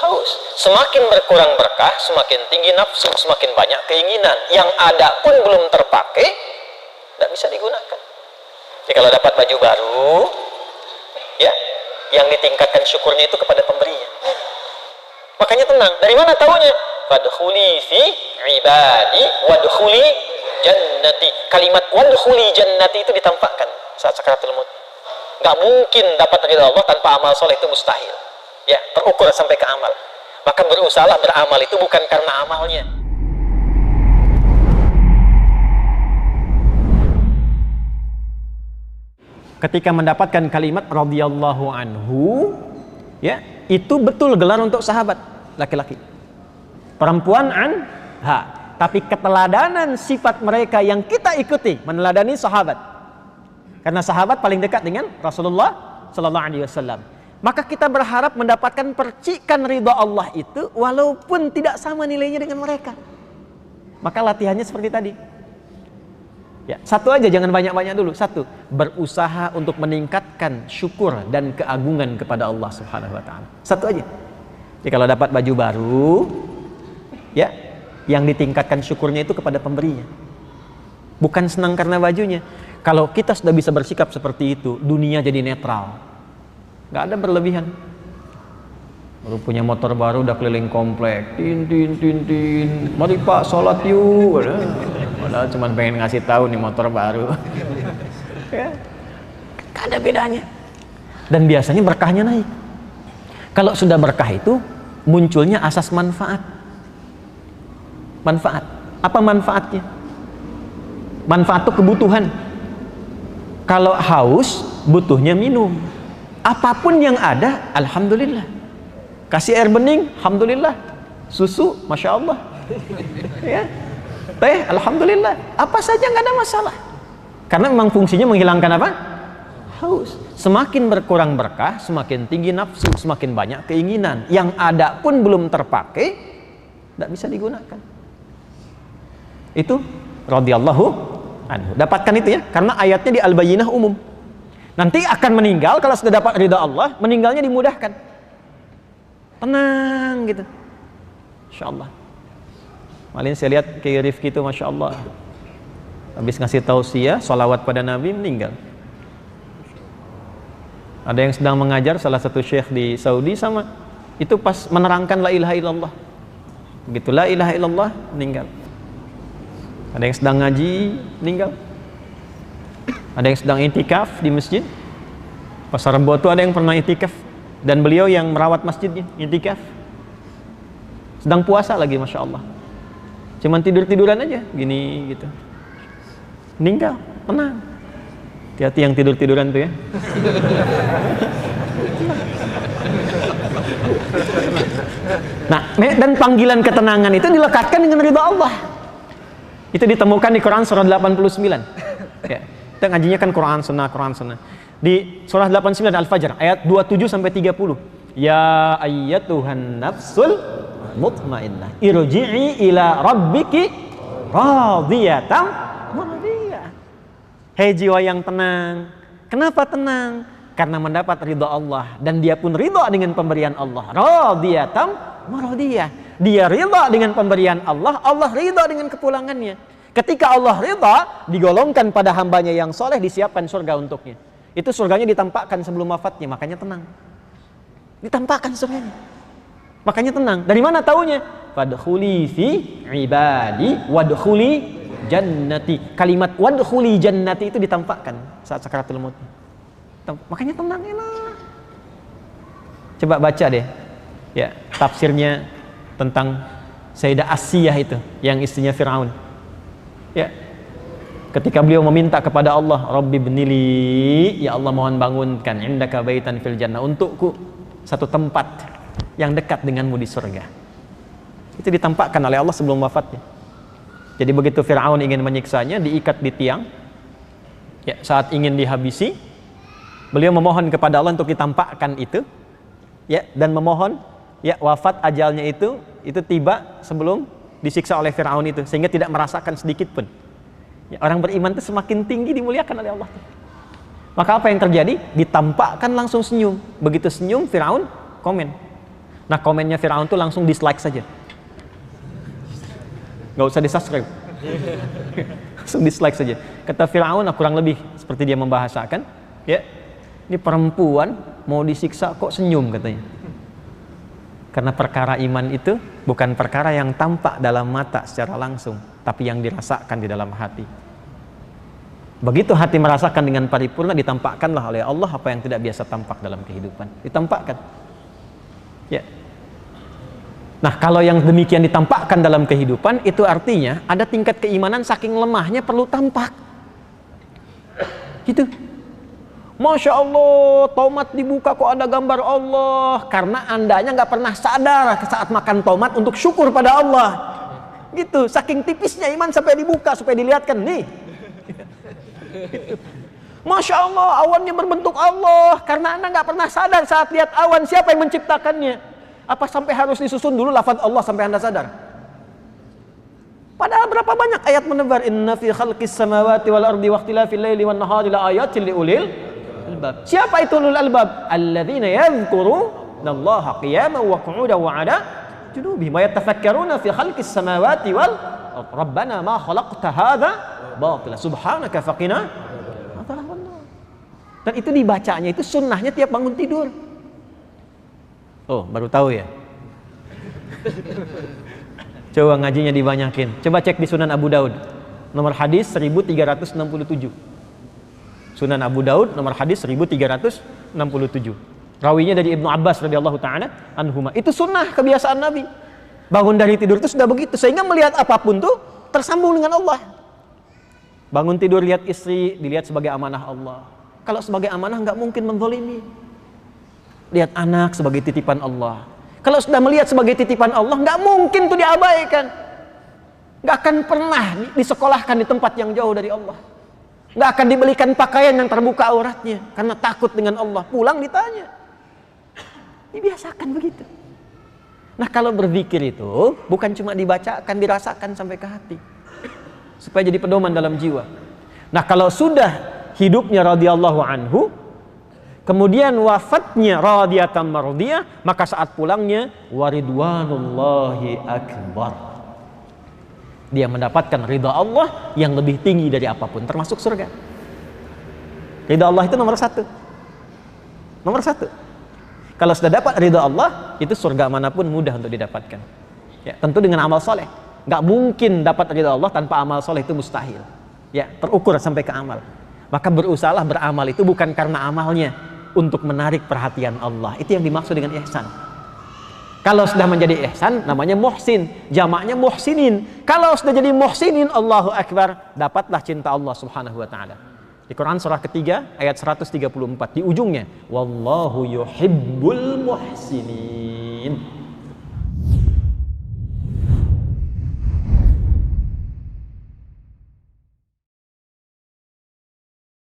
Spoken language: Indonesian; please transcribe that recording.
haus. Semakin berkurang berkah, semakin tinggi nafsu, semakin banyak keinginan. Yang ada pun belum terpakai, tidak bisa digunakan. Jadi kalau dapat baju baru, ya, yang ditingkatkan syukurnya itu kepada pemberinya. Makanya tenang. Dari mana tahunya? Fadkhuli fi ibadi wadkhuli jannati. Kalimat wadkhuli jannati itu ditampakkan saat sakaratul maut. Nggak mungkin dapat ridha Allah tanpa amal soleh, itu mustahil. Ya, terukur sampai ke amal. Maka berusahalah beramal itu bukan karena amalnya. Ketika mendapatkan kalimat radhiyallahu anhu, ya, itu betul gelar untuk sahabat laki-laki. Perempuan anha, tapi keteladanan sifat mereka yang kita ikuti meneladani sahabat. Karena sahabat paling dekat dengan Rasulullah sallallahu alaihi wasallam. Maka kita berharap mendapatkan percikan ridha Allah itu walaupun tidak sama nilainya dengan mereka. Maka latihannya seperti tadi. Ya, satu aja, jangan banyak-banyak dulu. Satu, berusaha untuk meningkatkan syukur dan keagungan kepada Allah Subhanahu wa taala. Satu aja. Jadi kalau dapat baju baru, ya, yang ditingkatkan syukurnya itu kepada pemberinya. Bukan senang karena bajunya. Kalau kita sudah bisa bersikap seperti itu, dunia jadi netral. Nggak ada berlebihan. Baru punya motor baru udah keliling komplek, tin. Mari Pak sholat yuk. Padahal cuma pengen ngasih tahu nih motor baru. Ya, nggak ada bedanya. Dan biasanya berkahnya naik. Kalau sudah berkah itu munculnya asas manfaat. Manfaat. Apa manfaatnya? Manfaat itu kebutuhan. Kalau haus, butuhnya minum. Apapun yang ada, alhamdulillah. Kasih air bening, alhamdulillah. Susu, masya Allah. Ya. Teh, alhamdulillah. Apa saja nggak ada masalah. Karena memang fungsinya menghilangkan apa? Haus. Semakin berkurang berkah, semakin tinggi nafsu, semakin banyak keinginan. Yang ada pun belum terpakai, tidak bisa digunakan. Itu radhiyallahu anhu. Dapatkan itu ya, karena ayatnya di Al-Bayyinah umum. Nanti akan meninggal, kalau sudah dapat ridha Allah, meninggalnya dimudahkan. Tenang gitu. Insyaallah. Malin saya lihat kayak Rifki itu, masya Allah. Habis ngasih tausiah, salawat pada Nabi, meninggal. Ada yang sedang mengajar salah satu syekh di Saudi sama. Itu pas menerangkan la ilaha illallah. Begitu la ilaha illallah, meninggal. Ada yang sedang ngaji, meninggal. Ada yang sedang itikaf di masjid. Pasar Rebo itu ada yang pernah itikaf. Dan beliau yang merawat masjidnya, itikaf. Sedang puasa lagi, masya Allah. Cuman tidur-tiduran aja, gini gitu. Meninggal, tenang. Hati-hati yang tidur-tiduran tuh ya. Nah, dan panggilan ketenangan itu dilekatkan dengan ridha Allah. Itu ditemukan di Quran surah 89. Ya, kita ngajinya kan Quran Sunnah. Di surah 89 Al-Fajr ayat 27 sampai 30. Ya ayyatuhan nafsul mutmainnah irji'i ila rabbiki radiyatan mardiyah. Hei jiwa yang tenang. Kenapa tenang? Karena mendapat ridha Allah dan dia pun ridha dengan pemberian Allah. Radiyatan mardiyah. Dia ridha dengan pemberian Allah, Allah ridha dengan kepulangannya. Ketika Allah ridha, digolongkan pada hambanya yang soleh, disiapkan surga untuknya. Itu surganya ditampakkan sebelum wafatnya, makanya tenang. Ditampakkan surganya. Makanya tenang. Dari mana taunya? Fadkhuli fi ibadi wadkhuli jannati. Kalimat wadkhuli jannati itu ditampakkan saat sakaratul maut. Makanya tenang, enak. Coba baca deh. Ya, tafsirnya tentang Sayyidah Asiyah itu, yang istrinya Fir'aun. Ya. Ketika beliau meminta kepada Allah, Rabbi bnili, ya Allah mohon bangunkan indaka baitan fil jannah, untukku satu tempat yang dekat denganmu di surga. Itu ditampakkan oleh Allah sebelum wafatnya. Jadi begitu Fir'aun ingin menyiksanya, diikat di tiang. Ya, saat ingin dihabisi, beliau memohon kepada Allah untuk ditampakkan itu. Ya, dan memohon ya wafat ajalnya itu tiba sebelum disiksa oleh Fir'aun itu, sehingga tidak merasakan sedikit pun. Ya, orang beriman itu semakin tinggi dimuliakan oleh Allah. Maka apa yang terjadi? Ditampakkan langsung senyum. Begitu senyum, Fir'aun komen, Nah, komennya Firaun tuh langsung dislike saja. Nggak usah di-subscribe. Langsung dislike saja. Kata Firaun, kurang lebih seperti dia membahasakan, ya, ini perempuan mau disiksa kok senyum katanya. Karena perkara iman itu bukan perkara yang tampak dalam mata secara langsung, tapi yang dirasakan di dalam hati. Begitu hati merasakan dengan paripurna, ditampakkanlah oleh Allah apa yang tidak biasa tampak dalam kehidupan. Ditampakkan. Ya. Nah, kalau yang demikian ditampakkan dalam kehidupan, itu artinya ada tingkat keimanan saking lemahnya perlu tampak. Gitu. Masya Allah, tomat dibuka kok ada gambar Allah. Karena andanya nggak pernah sadar saat makan tomat untuk syukur pada Allah. Gitu, saking tipisnya iman sampai dibuka, supaya dilihatkan, nih. Masya Allah, awannya berbentuk Allah. Karena anda nggak pernah sadar saat lihat awan, siapa yang menciptakannya. Apa sampai harus disusun dulu lafaz Allah sampai anda sadar? Padahal berapa banyak ayat menebar, inna fi khalqis samawati wal ardi waqtilafil laili wan nahari la ayatin liulil albab. Siapa itu ulul albab? Alladzina yadhkurunallaha qiyaman wa qu'udan wa 'ala junubihim wa yatafakkaruna fi khalqis samawati wal ardi rabbana ma khalaqta hadza batila subhanaka faqina adzabannar. Dan itu dibacanya, itu sunnahnya tiap bangun tidur. Oh, baru tahu ya? Coba ngajinya dibanyakin. Coba cek di Sunan Abu Daud. Nomor hadis 1367. Sunan Abu Daud nomor hadis 1367. Rawinya dari Ibnu Abbas radhiyallahu taala anhuma. Itu sunnah kebiasaan Nabi. Bangun dari tidur itu sudah begitu, sehingga melihat apapun tuh tersambung dengan Allah. Bangun tidur lihat istri, dilihat sebagai amanah Allah. Kalau sebagai amanah nggak mungkin menzalimi. Lihat anak sebagai titipan Allah. Kalau sudah melihat sebagai titipan Allah, nggak mungkin tuh diabaikan. Nggak akan pernah disekolahkan di tempat yang jauh dari Allah. Nggak akan dibelikan pakaian yang terbuka auratnya karena takut dengan Allah. Pulang ditanya. Dibiasakan begitu. Nah, kalau berzikir itu bukan cuma dibacakan, dirasakan sampai ke hati, supaya jadi pedoman dalam jiwa. Nah, kalau sudah hidupnya radhiyallahu anhu, kemudian wafatnya radiyatan mardiyah, maka saat pulangnya waridwanullahi akbar. Dia mendapatkan ridha Allah yang lebih tinggi dari apapun, termasuk surga. Ridha Allah itu nomor satu. Nomor satu. Kalau sudah dapat ridha Allah, itu surga manapun mudah untuk didapatkan. Ya, tentu dengan amal soleh. Nggak mungkin dapat ridha Allah tanpa amal soleh, itu mustahil. Ya, terukur sampai ke amal. Maka berusahalah beramal itu bukan karena amalnya, untuk menarik perhatian Allah. Itu yang dimaksud dengan ihsan. Kalau sudah menjadi ihsan, namanya muhsin. Jamaknya muhsinin. Kalau sudah jadi muhsinin, Allahu Akbar, dapatlah cinta Allah subhanahu wa ta'ala. Di Quran surah ketiga, ayat 134, di ujungnya, wallahu yuhibbul muhsinin.